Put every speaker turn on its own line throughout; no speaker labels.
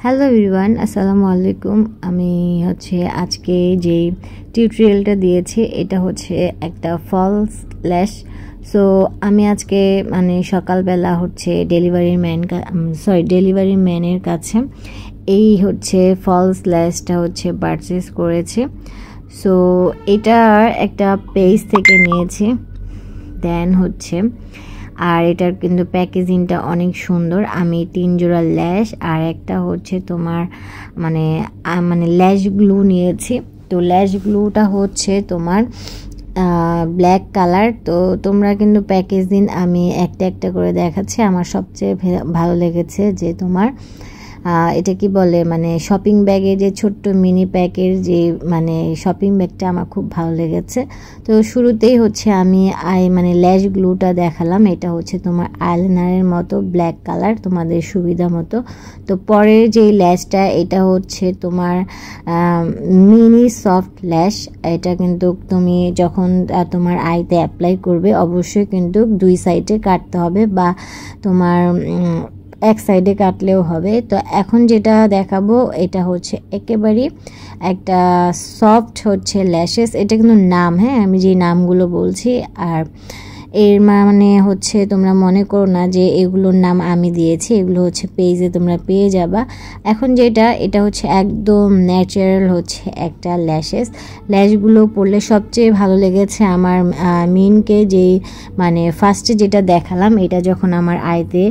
Hello everyone, আসসালামু আলাইকুম। আমি আজকে যে টিউটোরিয়ালটা দিয়েছি এটা একটা ফলস ল্যাশ। সো আমি আজকে সকালবেলা ডেলিভারি ম্যানের কাছে এই ফলস ল্যাশটা পারচেস করেছি। সো এটা একটা পেজ থেকে নিয়েছি। দেন আর এটার কিন্তু প্যাকেজিংটা অনেক সুন্দর। আমি 3 জোড়া ল্যাশ আর একটা তোমার ল্যাশ গ্লু নিয়েছি। তো ল্যাশ গ্লুটা তোমার ব্ল্যাক কালার। তো তোমরা কিন্তু প্যাকেজিং আমি একটা একটা করে দেখাচ্ছি। আমার সবচেয়ে ভালো লেগেছে যে তোমার এটা কি বলে শপিং ব্যাগের যে ছোট্ট মিনি প্যাকের যে শপিং ব্যাগটা আমার খুব ভালো লেগেছে। তো শুরুতেই আমি ল্যাশ গ্লুটা দেখালাম। এটা তোমার আইলাইনারের মতো ব্ল্যাক কালার, তোমাদের সুবিধা মতো। তো পরের যে ল্যাশটা এটা তোমার মিনি সফট ল্যাশ। এটা কিন্তু তুমি যখন তোমার আইতে অ্যাপ্লাই করবে অবশ্যই কিন্তু 2 সাইডে কাটতে হবে, বা তোমার এক সাইডে কাটলেও হবে। তো এখন যেটা দেখাবো এটা একেবারে একটা সফট ল্যাশেস। এটা কিন্তু নাম, হ্যাঁ, আমি যে নামগুলো বলছি। আর এর তোমরা মনে করো না যে এগুলোর নাম আমি দিয়েছি, এগুলো পেজে তোমরা পেয়ে যাবা। এখন এটা একদম ন্যাচারাল একটা ল্যাশগুলো পরলে সবচেয়ে ভালো লেগেছে আমার মিনকে। যে ফার্স্টে যেটা দেখালাম, এটা যখন আমার আইতে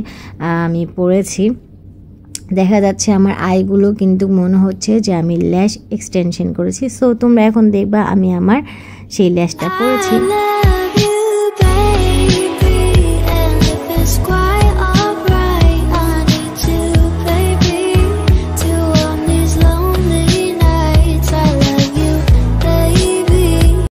আমি পরেছি দেখা যাচ্ছে আমার আইগুলো কিন্তু মনে হচ্ছে যে আমি ল্যাশ এক্সটেনশন করেছি। সো তোমরা এখন দেখবা আমি আমার সেই ল্যাশটা পরেছি।